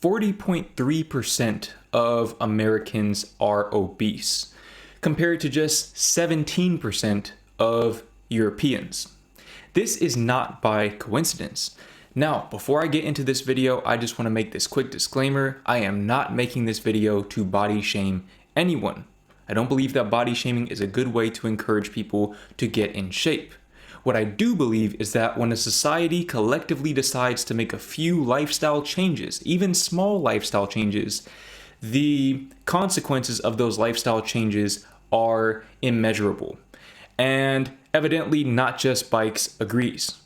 40.3% of Americans are obese, compared to just 17% of Europeans. This is not by coincidence. Now, before I get into this video, I just want to make this quick disclaimer. I am not making this video to body shame anyone. I don't believe that body shaming is a good way to encourage people to get in shape. What I do believe is that when a society collectively decides to make a few lifestyle changes, even small lifestyle changes, the consequences of those lifestyle changes are immeasurable. And evidently, Not Just Bikes agrees.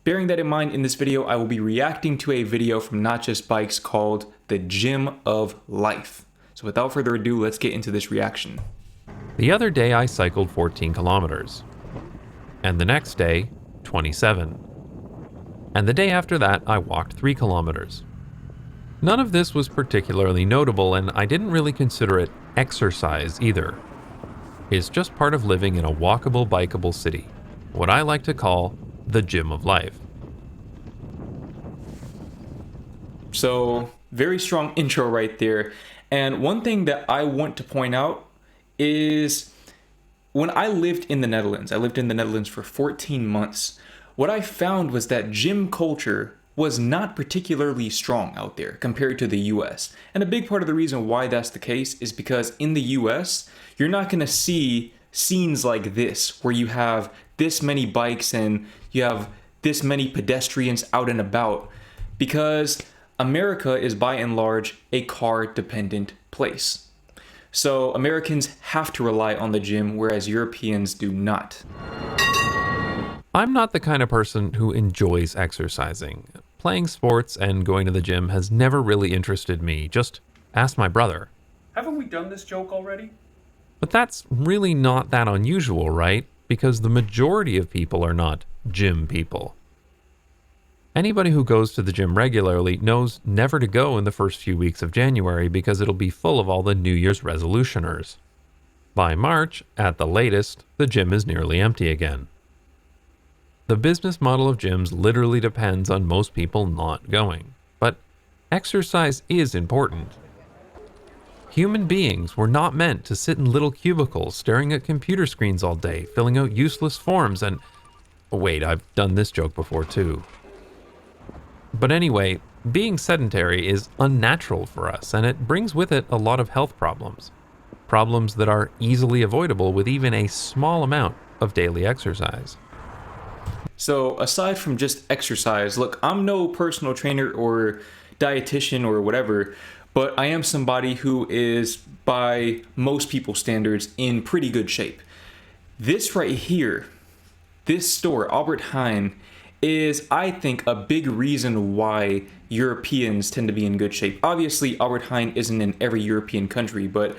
Bearing that in mind, in this video, I will be reacting to a video from Not Just Bikes called The Gym of Life. So without further ado, let's get into this reaction. The other day I cycled 14 kilometers. And the next day, 27. And the day after that, I walked 3 kilometers. None of this was particularly notable, and I didn't really consider it exercise either. It's just part of living in a walkable, bikeable city, what I like to call the gym of life. So, very strong intro right there. And one thing that I want to point out is when I lived in the Netherlands, I lived in the Netherlands for 14 months. What I found was that gym culture was not particularly strong out there compared to the US. And a big part of the reason why that's the case is because in the US, you're not going to see scenes like this, where you have this many bikes and you have this many pedestrians out and about, because America is by and large a car-dependent place. So Americans have to rely on the gym, whereas Europeans do not. I'm not the kind of person who enjoys exercising. Playing sports and going to the gym has never really interested me. Just ask my brother. Haven't we done this joke already? But that's really not that unusual, right? Because the majority of people are not gym people. Anybody who goes to the gym regularly knows never to go in the first few weeks of January because it'll be full of all the New Year's resolutioners. By March, at the latest, the gym is nearly empty again. The business model of gyms literally depends on most people not going. But exercise is important. Human beings were not meant to sit in little cubicles staring at computer screens all day, filling out useless forms and... Wait, I've done this joke before too. But anyway, being sedentary is unnatural for us, and it brings with it a lot of health problems. Problems that are easily avoidable with even a small amount of daily exercise. So aside from just exercise, look, I'm no personal trainer or dietitian or whatever, but I am somebody who is, by most people's standards, in pretty good shape. This right here, this store, Albert Heijn, is, I think, a big reason why Europeans tend to be in good shape. Obviously, Albert Heijn isn't in every European country, but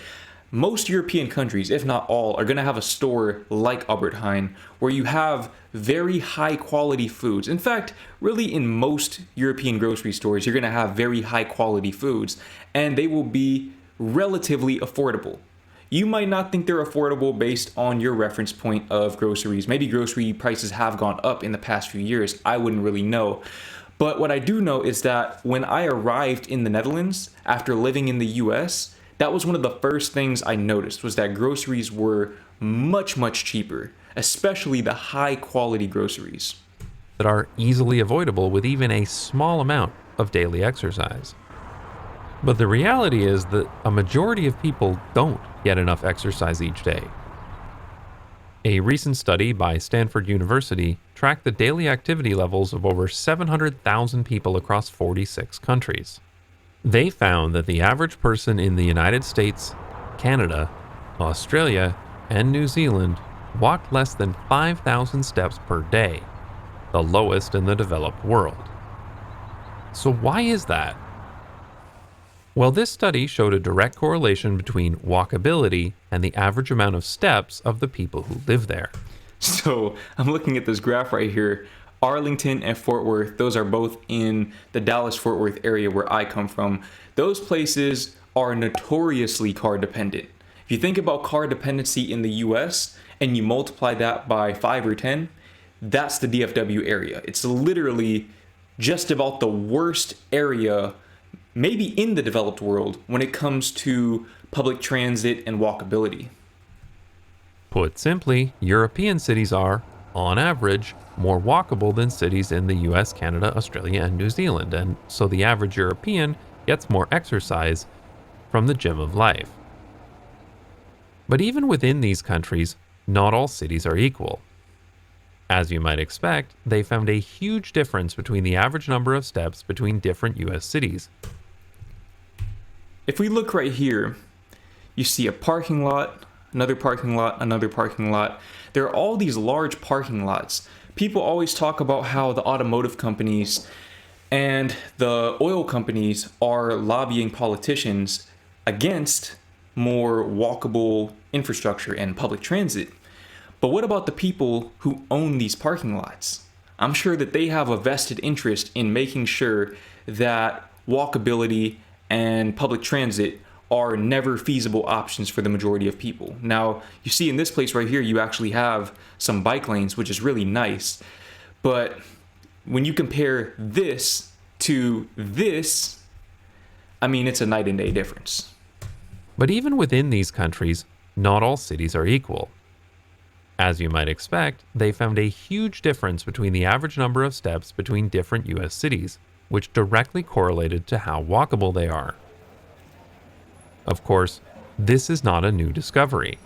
most European countries, if not all, are going to have a store like Albert Heijn where you have very high quality foods. In fact, really in most European grocery stores, you're going to have very high quality foods, and they will be relatively affordable. You might not think they're affordable based on your reference point of groceries. Maybe grocery prices have gone up in the past few years. I wouldn't really know. But what I do know is that when I arrived in the Netherlands after living in the US, that was one of the first things I noticed, was that groceries were much, much cheaper, especially the high quality groceries. That are easily avoidable with even a small amount of daily exercise. But the reality is that a majority of people don't get enough exercise each day. A recent study by Stanford University tracked the daily activity levels of over 700,000 people across 46 countries. They found that the average person in the United States, Canada, Australia, and New Zealand walked less than 5,000 steps per day, the lowest in the developed world. So why is that? Well, this study showed a direct correlation between walkability and the average amount of steps of the people who live there. So I'm looking at this graph right here. Arlington and Fort Worth, those are both in the Dallas-Fort Worth area where I come from. Those places are notoriously car dependent. If you think about car dependency in the US and you multiply that by 5 or 10, that's the DFW area. It's literally just about the worst area maybe in the developed world when it comes to public transit and walkability. Put simply, European cities are, on average, more walkable than cities in the US, Canada, Australia, and New Zealand, and so the average European gets more exercise from the gym of life. But even within these countries, not all cities are equal. As you might expect, they found a huge difference between the average number of steps between different US cities. If we look right here, you see a parking lot, another parking lot, another parking lot. There are all these large parking lots. People always talk about how the automotive companies and the oil companies are lobbying politicians against more walkable infrastructure and public transit. But what about the people who own these parking lots? I'm sure that they have a vested interest in making sure that walkability and public transit are never feasible options for the majority of people. Now, you see in this place right here, you actually have some bike lanes, which is really nice. But when you compare this to this, I mean, it's a night and day difference. But even within these countries, not all cities are equal. As you might expect, they found a huge difference between the average number of steps between different US cities, which directly correlated to how walkable they are. Of course, this is not a new discovery.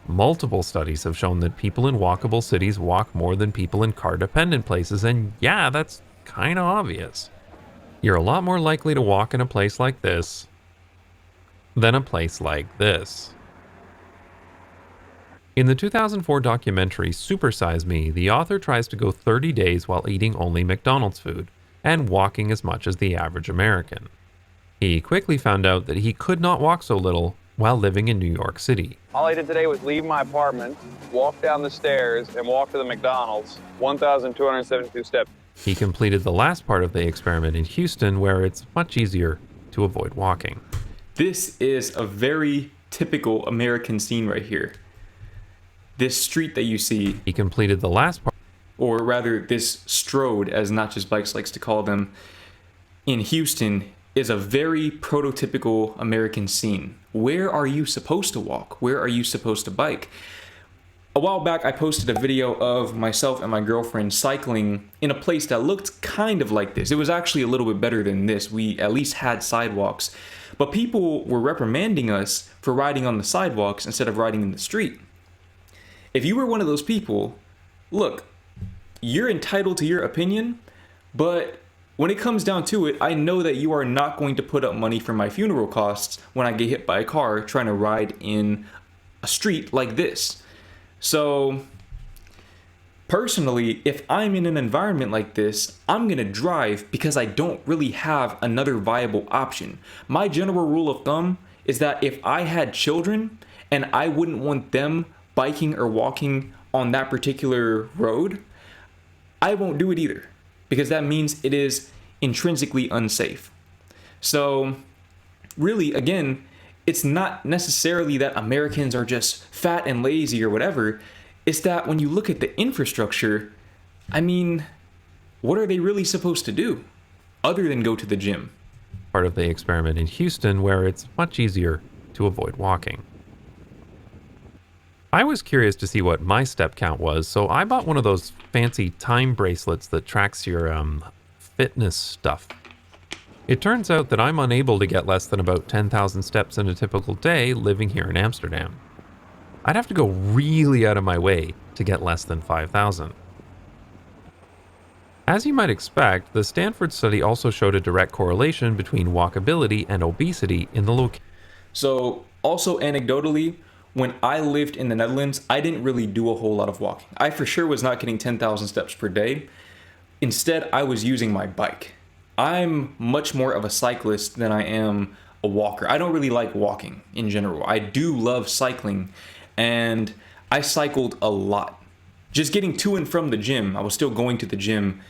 Multiple studies have shown that people in walkable cities walk more than people in car-dependent places, and yeah, that's kind of obvious. You're a lot more likely to walk in a place like this than a place like this. In the 2004 documentary Super Size Me, the author tries to go 30 days while eating only McDonald's food and walking as much as the average American. He quickly found out that he could not walk so little while living in New York City. All I did today was leave my apartment, walk down the stairs, and walk to the McDonald's, 1,272 steps. He completed the last part of the experiment in Houston, where it's much easier to avoid walking. This is a very typical American scene right here. This street that you see, He completed the last part, or rather this strode, as Not Just Bikes likes to call them, in Houston is a very prototypical American scene. Where are you supposed to walk? Where are you supposed to bike? A while back, I posted a video of myself and my girlfriend cycling in a place that looked kind of like this. It was actually a little bit better than this. We at least had sidewalks. But people were reprimanding us for riding on the sidewalks instead of riding in the street. If you were one of those people, look, you're entitled to your opinion, but when it comes down to it, I know that you are not going to put up money for my funeral costs when I get hit by a car trying to ride in a street like this. So, personally, if I'm in an environment like this, I'm going to drive because I don't really have another viable option. My general rule of thumb is that if I had children and I wouldn't want them biking or walking on that particular road, I won't do it either, because that means it is intrinsically unsafe. So really, again, it's not necessarily that Americans are just fat and lazy or whatever. It's that when you look at the infrastructure, I mean, what are they really supposed to do other than go to the gym? part of the experiment in Houston, where it's much easier to avoid walking. I was curious to see what my step count was, so I bought one of those fancy time bracelets that tracks your fitness stuff. It turns out that I'm unable to get less than about 10,000 steps in a typical day living here in Amsterdam. I'd have to go really out of my way to get less than 5,000. As you might expect, the Stanford study also showed a direct correlation between walkability and obesity in the location. So also anecdotally, when I lived in the Netherlands, I didn't really do a whole lot of walking. I for sure was not getting 10,000 steps per day. Instead, I was using my bike. I'm much more of a cyclist than I am a walker. I don't really like walking in general. I do love cycling, and I cycled a lot. Just getting to and from the gym, I was still going to the gym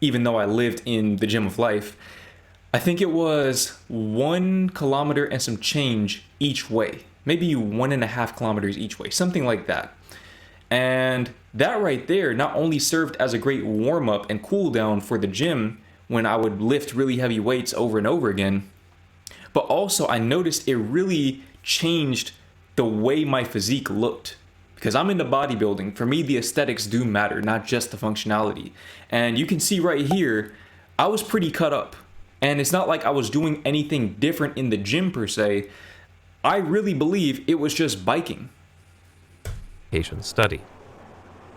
even though I lived in the gym of life. I think it was 1 kilometer and some change each way. Maybe 1.5 kilometers each way, something like that. And that right there not only served as a great warm-up and cool down for the gym when I would lift really heavy weights over and over again, but also I noticed it really changed the way my physique looked. Because I'm into bodybuilding, for me the aesthetics do matter, not just the functionality. And you can see right here, I was pretty cut up. And it's not like I was doing anything different in the gym per se. I really believe it was just biking. Study.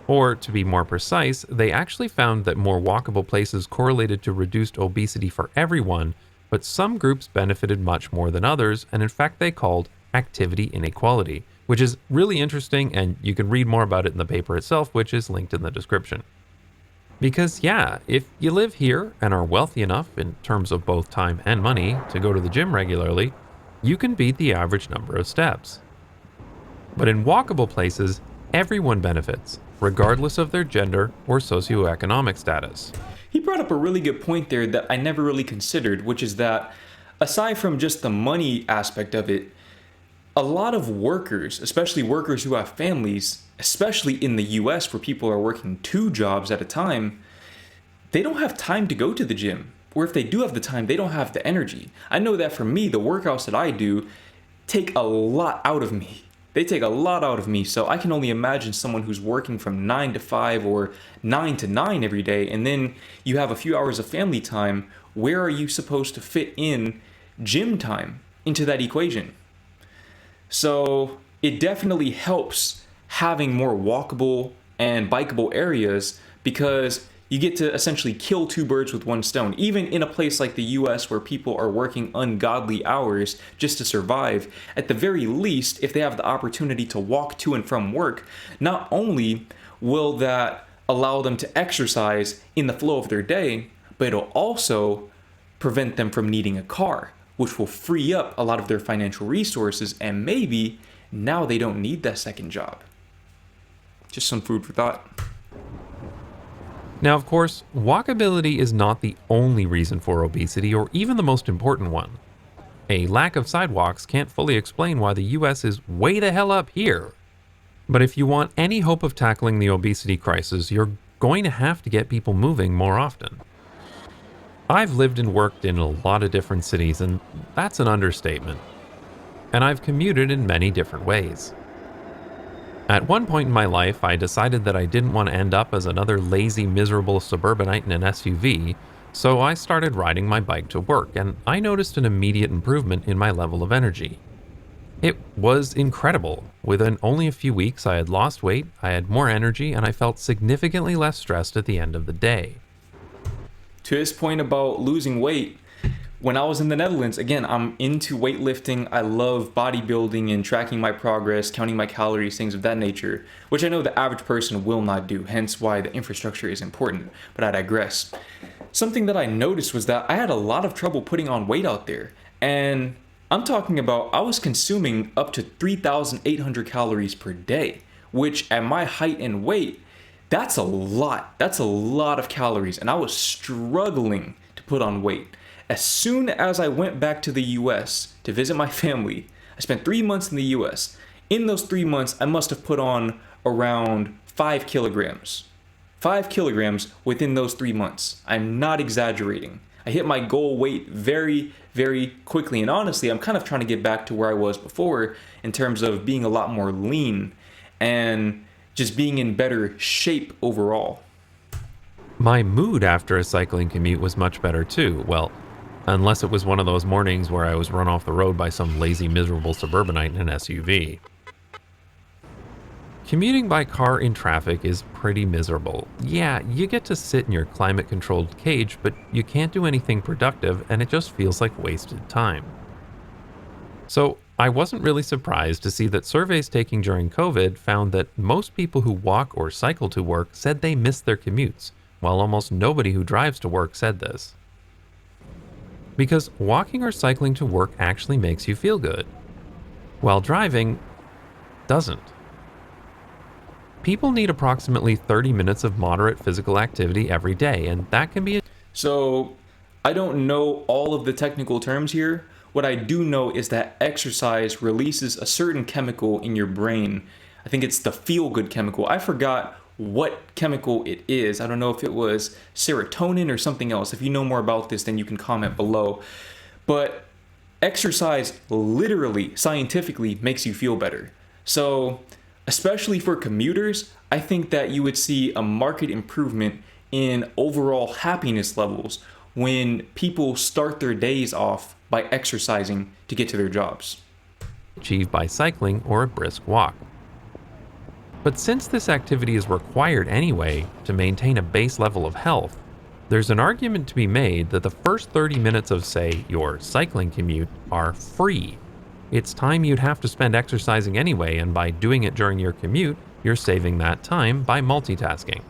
Or, to be more precise, they actually found that more walkable places correlated to reduced obesity for everyone, but some groups benefited much more than others, and in fact they called activity inequality, which is really interesting, and you can read more about it in the paper itself, which is linked in the description. Because yeah, if you live here and are wealthy enough in terms of both time and money to go to the gym regularly, you can beat the average number of steps. But in walkable places, everyone benefits, regardless of their gender or socioeconomic status. He brought up a really good point there that I never really considered, which is that aside from just the money aspect of it, a lot of workers, especially workers who have families, especially in the US where people are working 2 jobs at a time, they don't have time to go to the gym. Or if they do have the time, they don't have the energy. I know that for me, the workouts that I do take a lot out of me. They take a lot out of me, so I can only imagine someone who's working from 9 to 5 or 9 to 9 every day, and then you have a few hours of family time. Where are you supposed to fit in gym time into that equation? So it definitely helps having more walkable and bikeable areas because you get to essentially kill 2 birds with 1 stone. Even in a place like the US where people are working ungodly hours just to survive, at the very least, if they have the opportunity to walk to and from work, not only will that allow them to exercise in the flow of their day, but it'll also prevent them from needing a car, which will free up a lot of their financial resources, and maybe now they don't need that second job. Just some food for thought. Now, of course, walkability is not the only reason for obesity or even the most important one. A lack of sidewalks can't fully explain why the US is way the hell up here. But if you want any hope of tackling the obesity crisis, you're going to have to get people moving more often. I've lived and worked in a lot of different cities, and that's an understatement. And I've commuted in many different ways. At one point in my life, I decided that I didn't want to end up as another lazy, miserable suburbanite in an SUV, so I started riding my bike to work, and I noticed an immediate improvement in my level of energy. It was incredible. Within only a few weeks, I had lost weight, I had more energy, and I felt significantly less stressed at the end of the day. To his point about losing weight, when I was in the Netherlands, again, I'm into weightlifting. I love bodybuilding and tracking my progress, counting my calories, things of that nature, which I know the average person will not do, hence why the infrastructure is important, but I digress. Something that I noticed was that I had a lot of trouble putting on weight out there, and I'm talking about I was consuming up to 3,800 calories per day, which at my height and weight, that's a lot. That's a lot of calories, and I was struggling to put on weight. As soon as I went back to the US to visit my family, I spent 3 months in the US. In those 3 months, I must have put on around 5 kilograms. 5 kilograms within those 3 months. I'm not exaggerating. I hit my goal weight very, very quickly. And honestly, I'm kind of trying to get back to where I was before in terms of being a lot more lean and just being in better shape overall. My mood after a cycling commute was much better too. Well, unless it was one of those mornings where I was run off the road by some lazy, miserable suburbanite in an SUV. Commuting by car in traffic is pretty miserable. Yeah, you get to sit in your climate-controlled cage, but you can't do anything productive, and it just feels like wasted time. So, I wasn't really surprised to see that surveys taken during COVID found that most people who walk or cycle to work said they miss their commutes, while almost nobody who drives to work said this. Because walking or cycling to work actually makes you feel good, while driving doesn't. People need approximately 30 minutes of moderate physical activity every day, and that can be So I don't know all of the technical terms here. What I do know is that exercise releases a certain chemical in your brain. I think it's the feel-good chemical. I forgot what chemical it is. I don't know if it was serotonin or something else. If you know more about this, then you can comment below. But exercise literally, scientifically makes you feel better. So, especially for commuters, I think that you would see a marked improvement in overall happiness levels when people start their days off by exercising to get to their jobs. Achieved by cycling or a brisk walk. But since this activity is required anyway to maintain a base level of health, there's an argument to be made that the first 30 minutes of, say, your cycling commute are free. It's time you'd have to spend exercising anyway, and by doing it during your commute, you're saving that time by multitasking.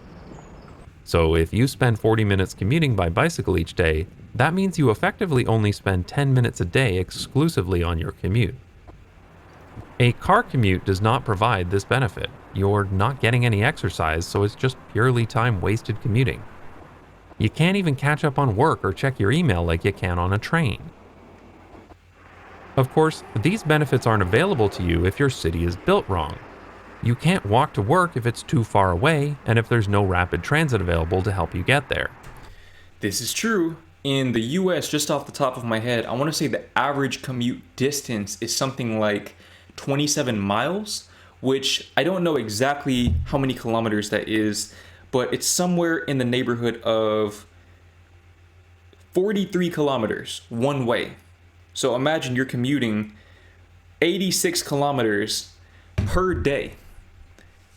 So if you spend 40 minutes commuting by bicycle each day, that means you effectively only spend 10 minutes a day exclusively on your commute. A car commute does not provide this benefit. You're not getting any exercise, so it's just purely time wasted commuting. You can't even catch up on work or check your email like you can on a train. Of course, these benefits aren't available to you if your city is built wrong. You can't walk to work if it's too far away and if there's no rapid transit available to help you get there. This is true. In the US, just off the top of my head, I want to say the average commute distance is something like 27 miles, which I don't know exactly how many kilometers that is, but it's somewhere in the neighborhood of 43 kilometers one way. So imagine you're commuting 86 kilometers per day.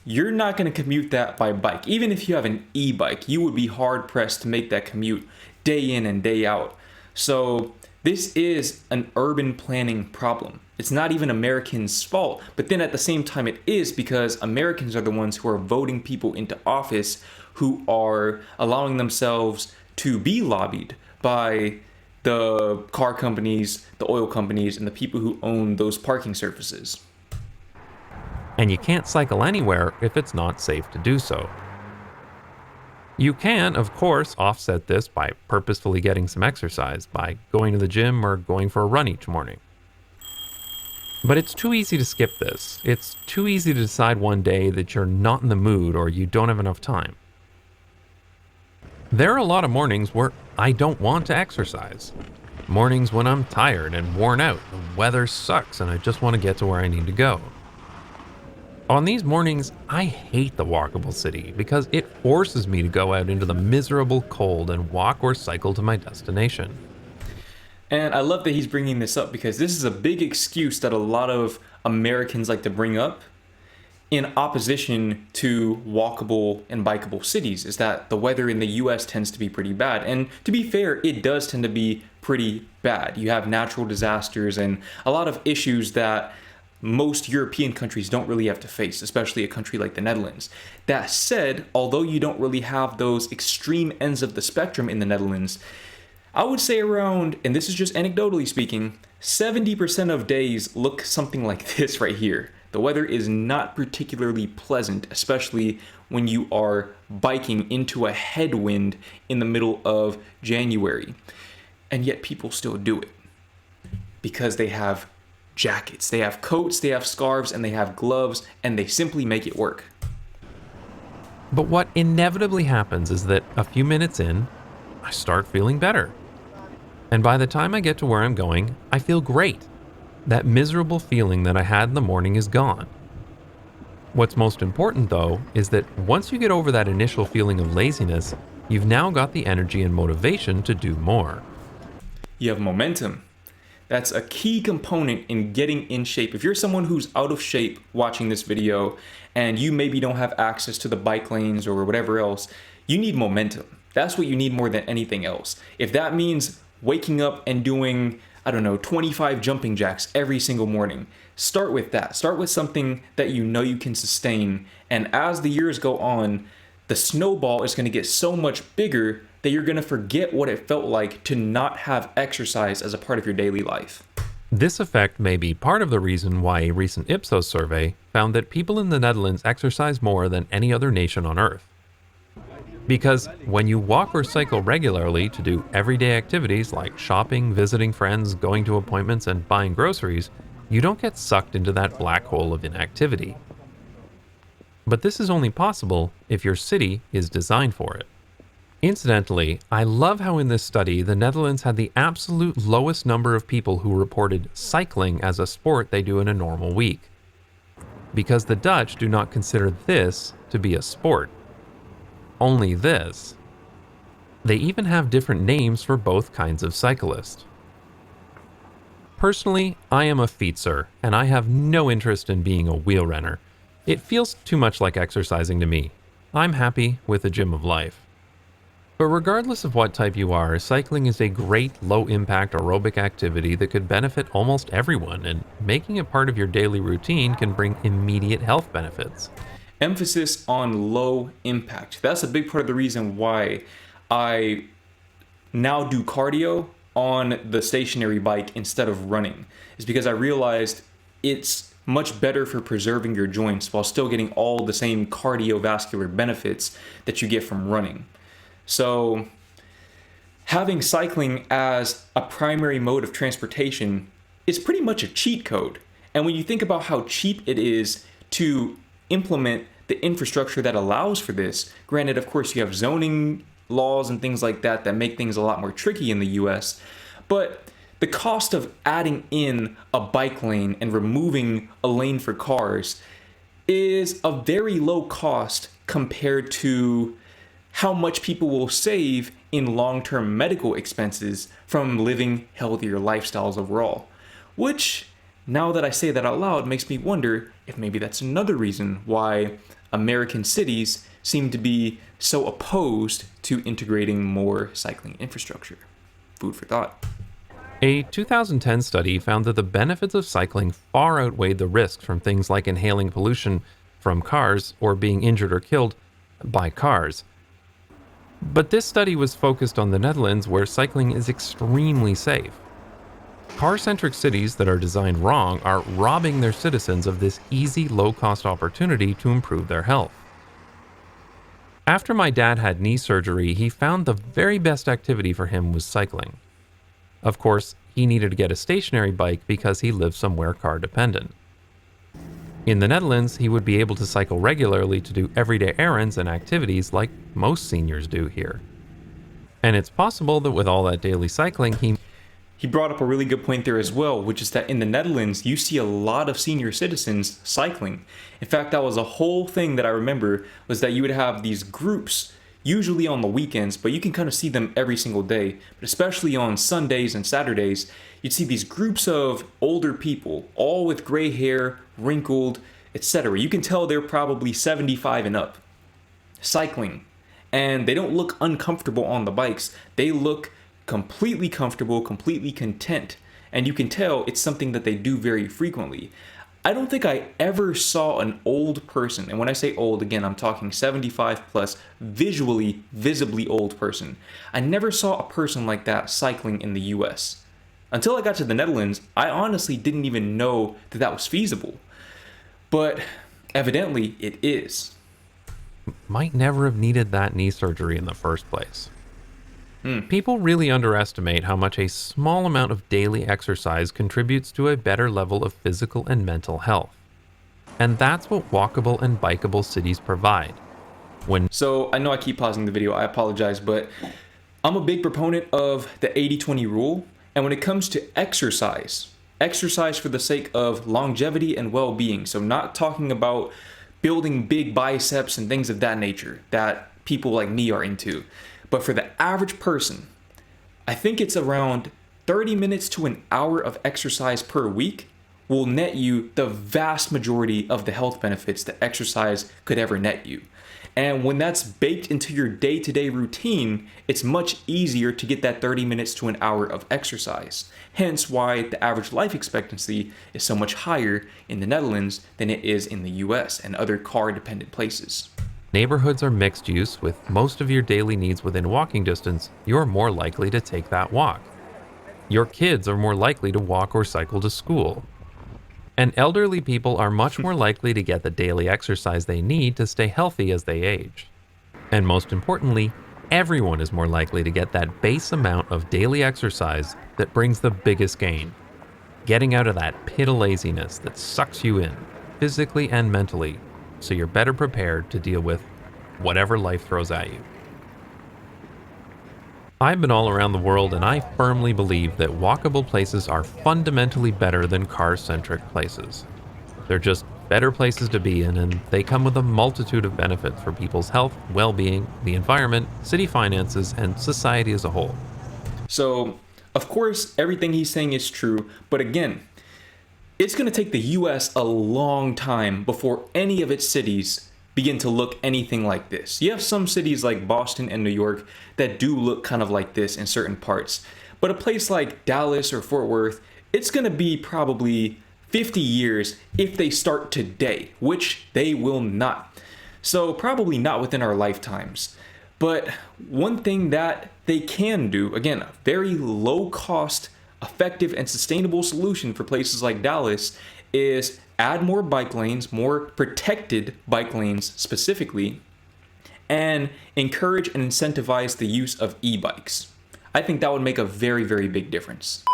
You're not going to commute that by bike. Even if you have an e-bike, you would be hard pressed to make that commute day in and day out. So this is an urban planning problem. It's not even Americans' fault, but then at the same time it is, because Americans are the ones who are voting people into office who are allowing themselves to be lobbied by the car companies, the oil companies, and the people who own those parking surfaces. And you can't cycle anywhere if it's not safe to do so. You can, of course, offset this by purposefully getting some exercise, by going to the gym or going for a run each morning. But it's too easy to skip this. It's too easy to decide one day that you're not in the mood or you don't have enough time. There are a lot of mornings where I don't want to exercise. Mornings when I'm tired and worn out, the weather sucks, and I just want to get to where I need to go. On these mornings, I hate the walkable city because it forces me to go out into the miserable cold and walk or cycle to my destination. And I love that he's bringing this up, because this is a big excuse that a lot of Americans like to bring up in opposition to walkable and bikeable cities, is that the weather in the US tends to be pretty bad. And to be fair, it does tend to be pretty bad. You have natural disasters and a lot of issues that most European countries don't really have to face, especially a country like the Netherlands. That said, although you don't really have those extreme ends of the spectrum in the Netherlands, I would say around, and this is just anecdotally speaking, 70% of days look something like this right here. The weather is not particularly pleasant, especially when you are biking into a headwind in the middle of January. And yet people still do it because they have jackets, they have coats, they have scarves, and they have gloves, and they simply make it work. But what inevitably happens is that a few minutes in, I start feeling better. And by the time I get to where I'm going, I feel great. That miserable feeling that I had in the morning is gone. What's most important, though, is that once you get over that initial feeling of laziness, you've now got the energy and motivation to do more. You have momentum. That's a key component in getting in shape. If you're someone who's out of shape watching this video and you maybe don't have access to the bike lanes or whatever else, you need momentum. That's what you need more than anything else. If that means waking up and doing, 25 jumping jacks every single morning, start with that. Start with something that you know you can sustain. And as the years go on, the snowball is going to get so much bigger that you're going to forget what it felt like to not have exercise as a part of your daily life. This effect may be part of the reason why a recent Ipsos survey found that people in the Netherlands exercise more than any other nation on Earth. Because when you walk or cycle regularly to do everyday activities like shopping, visiting friends, going to appointments, and buying groceries, you don't get sucked into that black hole of inactivity. But this is only possible if your city is designed for it. Incidentally, I love how in this study the Netherlands had the absolute lowest number of people who reported cycling as a sport they do in a normal week. Because the Dutch do not consider this to be a sport. Only this. They even have different names for both kinds of cyclist. Personally, I am a fietser, and I have no interest in being a wheel runner. It feels too much like exercising to me. I'm happy with a gym of life. But regardless of what type you are, cycling is a great low-impact aerobic activity that could benefit almost everyone, and making it part of your daily routine can bring immediate health benefits. Emphasis on low impact. That's a big part of the reason why I now do cardio on the stationary bike instead of running, is because I realized it's much better for preserving your joints while still getting all the same cardiovascular benefits that you get from running. So having cycling as a primary mode of transportation is pretty much a cheat code. And when you think about how cheap it is to implement the infrastructure that allows for this, granted, of course, you have zoning laws and things like that that make things a lot more tricky in the US, but the cost of adding in a bike lane and removing a lane for cars is a very low cost compared to how much people will save in long-term medical expenses from living healthier lifestyles overall. Which, now that I say that out loud, makes me wonder if maybe that's another reason why American cities seem to be so opposed to integrating more cycling infrastructure. Food for thought. A 2010 study found that the benefits of cycling far outweighed the risks from things like inhaling pollution from cars or being injured or killed by cars. But this study was focused on the Netherlands, where cycling is extremely safe. Car-centric cities that are designed wrong are robbing their citizens of this easy, low-cost opportunity to improve their health. After my dad had knee surgery, he found the very best activity for him was cycling. Of course, he needed to get a stationary bike because he lived somewhere car dependent. In the Netherlands, he would be able to cycle regularly to do everyday errands and activities like most seniors do here. And it's possible that with all that daily cycling, He brought up a really good point there as well, which is that in the Netherlands, you see a lot of senior citizens cycling. In fact, that was a whole thing that I remember, was that you would have these groups, usually on the weekends, but you can kind of see them every single day. But especially on Sundays and Saturdays, you'd see these groups of older people, all with gray hair, wrinkled, etc. You can tell they're probably 75 and up, cycling. And they don't look uncomfortable on the bikes. They look completely comfortable, completely content, and you can tell it's something that they do very frequently. I don't think I ever saw an old person, and when I say old, again, I'm talking 75 plus, visibly old person. I never saw a person like that cycling in the US. Until I got to the Netherlands, I honestly didn't even know that that was feasible. But evidently it is. might never have needed that knee surgery in the first place. People really underestimate how much a small amount of daily exercise contributes to a better level of physical and mental health. And that's what walkable and bikeable cities provide. So I know I keep pausing the video, I apologize, but I'm a big proponent of the 80-20 rule. And when it comes to exercise for the sake of longevity and well-being, so not talking about building big biceps and things of that nature that people like me are into, but for the average person, I think it's around 30 minutes to an hour of exercise per week will net you the vast majority of the health benefits that exercise could ever net you. And when that's baked into your day-to-day routine, it's much easier to get that 30 minutes to an hour of exercise. Hence why the average life expectancy is so much higher in the Netherlands than it is in the US and other car-dependent places. Neighborhoods are mixed use with most of your daily needs within walking distance, you're more likely to take that walk. Your kids are more likely to walk or cycle to school. And elderly people are much more likely to get the daily exercise they need to stay healthy as they age. And most importantly, everyone is more likely to get that base amount of daily exercise that brings the biggest gain. Getting out of that pit of laziness that sucks you in, physically and mentally, so you're better prepared to deal with whatever life throws at you. I've been all around the world and I firmly believe that walkable places are fundamentally better than car-centric places. They're just better places to be in, and they come with a multitude of benefits for people's health, well-being, the environment, city finances, and society as a whole. So, of course, everything he's saying is true, but again, it's going to take the US a long time before any of its cities begin to look anything like this. You have some cities like Boston and New York that do look kind of like this in certain parts, but a place like Dallas or Fort Worth, it's going to be probably 50 years if they start today, which they will not. So probably not within our lifetimes. But one thing that they can do, again, a very low cost, effective, and sustainable solution for places like Dallas is add more bike lanes, more protected bike lanes specifically, and encourage and incentivize the use of e-bikes. I think that would make a very, very big difference.